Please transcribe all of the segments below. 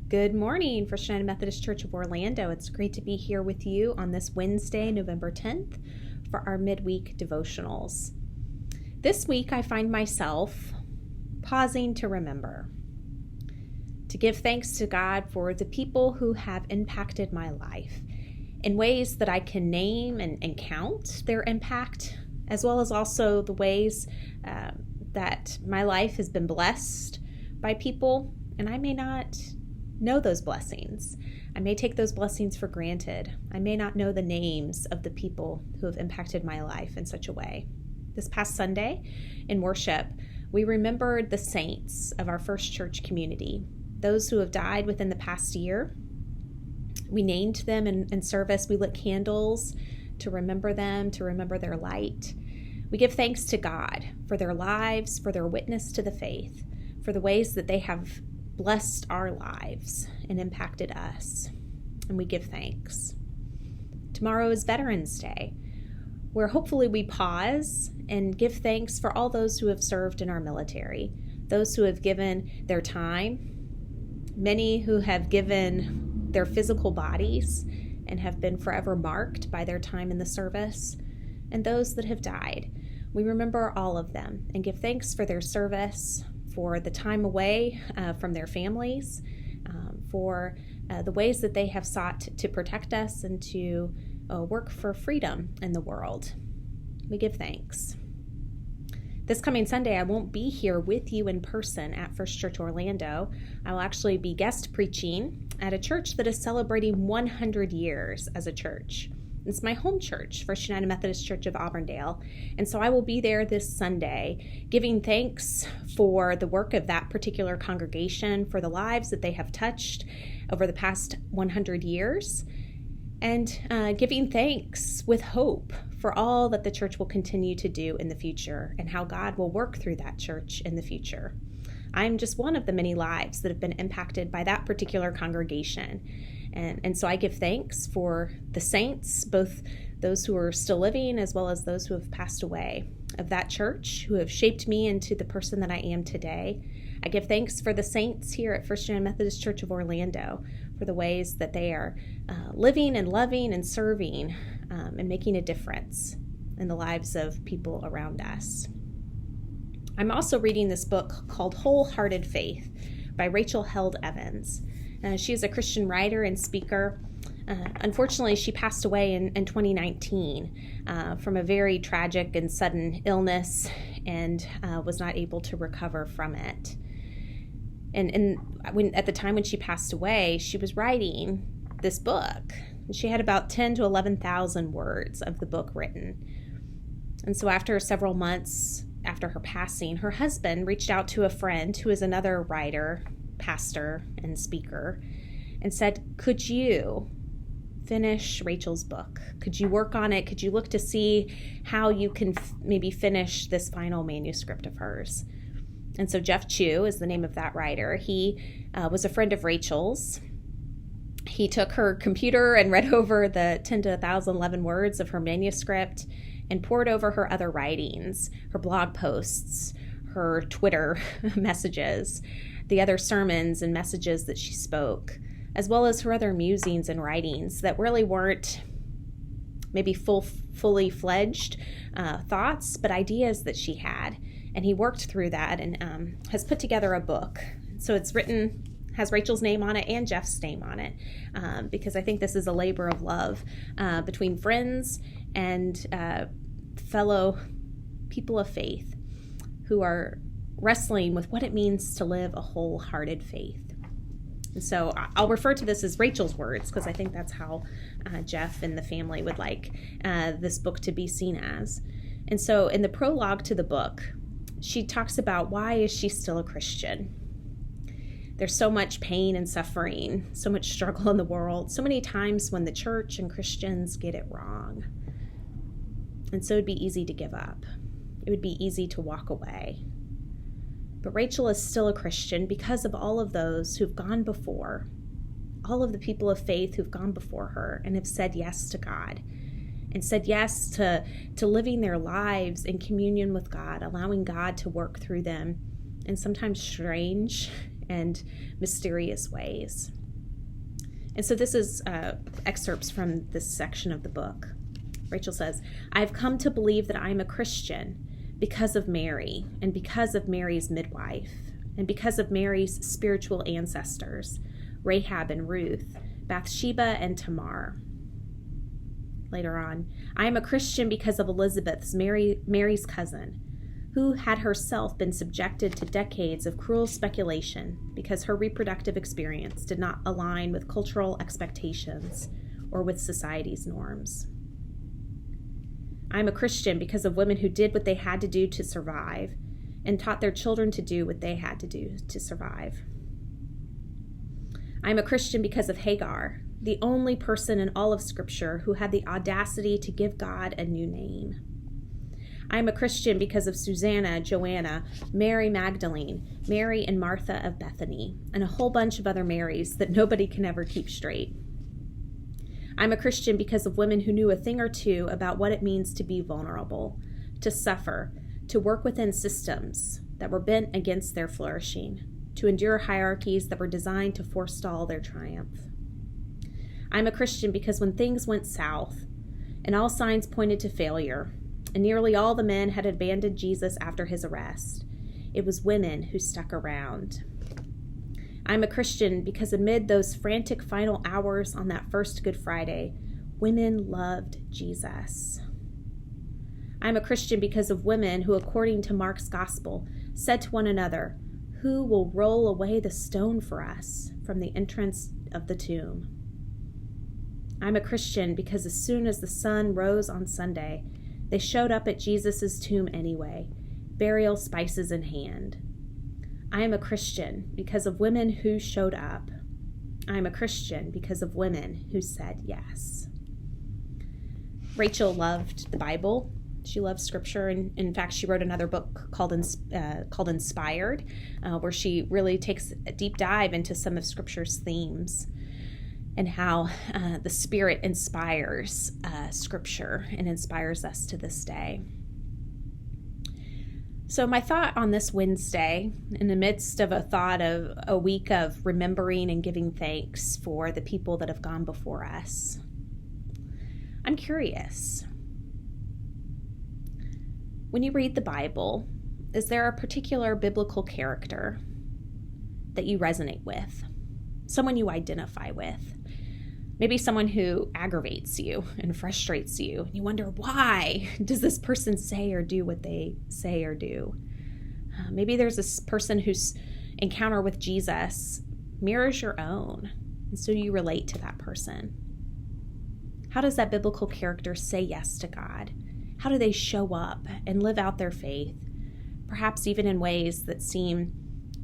Good morning, First United Methodist Church of Orlando. It's great to be here with you on this Wednesday, November 10th, for our midweek devotionals. This week, I find myself pausing to remember, to give thanks to God for the people who have impacted my life in ways that I can name and count their impact, as well as also the ways that my life has been blessed by people, and I may not know those blessings. I may take those blessings for granted. I may not know the names of the people who have impacted my life in such a way. This past Sunday in worship, we remembered the saints of our First Church community, those who have died within the past year. We named them in service. We lit candles to remember them, to remember their light. We give thanks to God for their lives, for their witness to the faith, for the ways that they have blessed our lives and impacted us, and we give thanks. Tomorrow is Veterans Day, where hopefully we pause and give thanks for all those who have served in our military, those who have given their time, many who have given their physical bodies and have been forever marked by their time in the service, and those that have died. We remember all of them and give thanks for their service, for the time away from their families, for the ways that they have sought to protect us and to work for freedom in the world. We give thanks. This coming Sunday, I won't be here with you in person at First Church Orlando. I will actually be guest preaching at a church that is celebrating 100 years as a church. It's my home church, First United Methodist Church of Auburndale, and so I will be there this Sunday giving thanks for the work of that particular congregation, for the lives that they have touched over the past 100 years, and giving thanks with hope for all that the church will continue to do in the future and how God will work through that church in the future. I'm just one of the many lives that have been impacted by that particular congregation. And so I give thanks for the saints, both those who are still living as well as those who have passed away of that church, who have shaped me into the person that I am today. I give thanks for the saints here at First United Methodist Church of Orlando for the ways that they are living and loving and serving and making a difference in the lives of people around us. I'm also reading this book called Wholehearted Faith by Rachel Held Evans. She is a Christian writer and speaker. Unfortunately, she passed away in 2019 from a very tragic and sudden illness and was not able to recover from it. And at the time when she passed away, she was writing this book. She had about 10 to 11,000 words of the book written. And so after several months after her passing, her husband reached out to a friend who is another writer, pastor, and speaker, and said, could you finish Rachel's book? Could you work on it? Could you look to see how you can maybe finish this final manuscript of hers? And so Jeff Chu is the name of that writer. He was a friend of Rachel's. He took her computer and read over the 10 to 1,011 words of her manuscript and poured over her other writings, her blog posts, her Twitter messages, the other sermons and messages that she spoke, as well as her other musings and writings that really weren't maybe fully fledged thoughts, but ideas that she had. And he worked through that and has put together a book. So it's written, has Rachel's name on it and Jeff's name on it, because I think this is a labor of love between friends and fellow people of faith who are wrestling with what it means to live a wholehearted faith. And so I'll refer to this as Rachel's words because I think that's how Jeff and the family would like this book to be seen as. And so in the prologue to the book, she talks about why is she still a Christian? There's so much pain and suffering, so much struggle in the world, so many times when the church and Christians get it wrong. And so it'd be easy to give up. It would be easy to walk away. But Rachel is still a Christian because of all of those who've gone before, all of the people of faith who've gone before her and have said yes to God and said yes to living their lives in communion with God, allowing God to work through them in sometimes strange and mysterious ways. And so this is excerpts from this section of the book. Rachel says, "I've come to believe that I'm a Christian because of Mary, and because of Mary's midwife, and because of Mary's spiritual ancestors, Rahab and Ruth, Bathsheba and Tamar." Later on, "I am a Christian because of Elizabeth's Mary's cousin, who had herself been subjected to decades of cruel speculation because her reproductive experience did not align with cultural expectations or with society's norms. I'm a Christian because of women who did what they had to do to survive and taught their children to do what they had to do to survive. I'm a Christian because of Hagar, the only person in all of Scripture who had the audacity to give God a new name. I'm a Christian because of Susanna, Joanna, Mary Magdalene, Mary and Martha of Bethany, and a whole bunch of other Marys that nobody can ever keep straight. I'm a Christian because of women who knew a thing or two about what it means to be vulnerable, to suffer, to work within systems that were bent against their flourishing, to endure hierarchies that were designed to forestall their triumph. I'm a Christian because when things went south and all signs pointed to failure, and nearly all the men had abandoned Jesus after his arrest, it was women who stuck around. I'm a Christian because amid those frantic final hours on that first Good Friday, women loved Jesus. I'm a Christian because of women who, according to Mark's gospel, said to one another, "Who will roll away the stone for us from the entrance of the tomb?" I'm a Christian because as soon as the sun rose on Sunday, they showed up at Jesus' tomb anyway, burial spices in hand. I am a Christian because of women who showed up. I am a Christian because of women who said yes. Rachel loved the Bible. She loved Scripture, and in fact, she wrote another book called Inspired, where she really takes a deep dive into some of Scripture's themes and how the Spirit inspires Scripture and inspires us to this day. So my thought on this Wednesday, in the midst of a week of remembering and giving thanks for the people that have gone before us, I'm curious. When you read the Bible, is there a particular biblical character that you resonate with? Someone you identify with? Maybe someone who aggravates you and frustrates you, and you wonder, why does this person say or do what they say or do? Maybe there's this person whose encounter with Jesus mirrors your own, and so you relate to that person. How does that biblical character say yes to God? How do they show up and live out their faith, perhaps even in ways that seem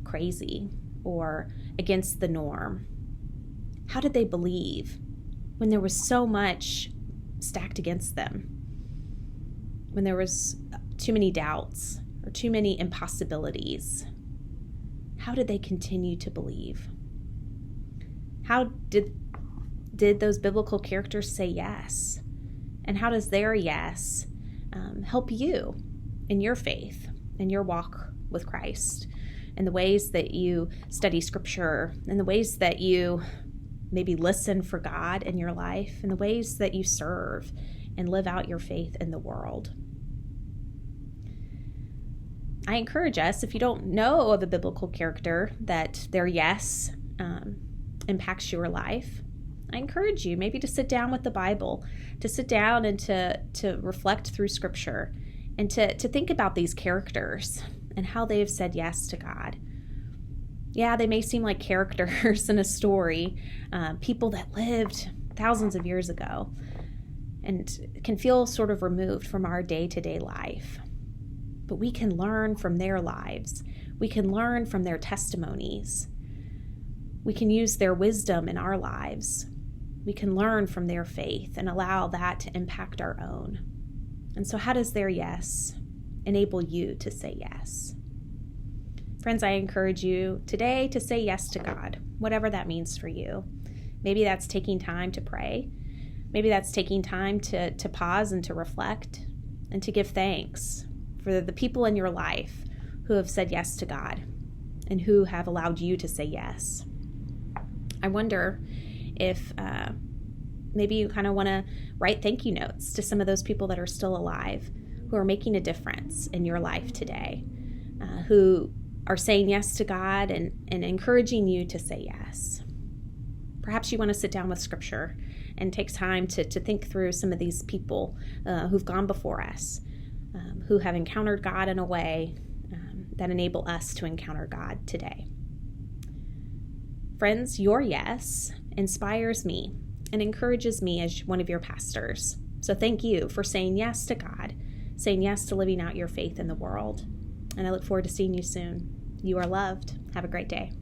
crazy or against the norm? How did they believe when there was so much stacked against them? When there was too many doubts or too many impossibilities? How did they continue to believe? How did those biblical characters say yes? And how does their yes help you in your faith, in your walk with Christ, in the ways that you study Scripture, in the ways that you maybe listen for God in your life, in the ways that you serve and live out your faith in the world? I encourage us, if you don't know of a biblical character that their yes impacts your life, I encourage you maybe to sit down with the Bible, to sit down and to reflect through Scripture, and to think about these characters and how they've said yes to God. Yeah, they may seem like characters in a story, people that lived thousands of years ago, and can feel sort of removed from our day-to-day life. But we can learn from their lives. We can learn from their testimonies. We can use their wisdom in our lives. We can learn from their faith and allow that to impact our own. And so how does their yes enable you to say yes? Friends, I encourage you today to say yes to God, whatever that means for you. Maybe that's taking time to pray. Maybe that's taking time to pause and to reflect and to give thanks for the people in your life who have said yes to God. and who have allowed you to say yes. I wonder if maybe you kind of want to write thank you notes to some of those people that are still alive, who are making a difference in your life today, who are saying yes to God and encouraging you to say yes. Perhaps you want to sit down with Scripture and take time to think through some of these people who've gone before us, who have encountered God in a way that enable us to encounter God today. Friends, your yes inspires me and encourages me as one of your pastors. So thank you for saying yes to God, saying yes to living out your faith in the world. And I look forward to seeing you soon. You are loved. Have a great day.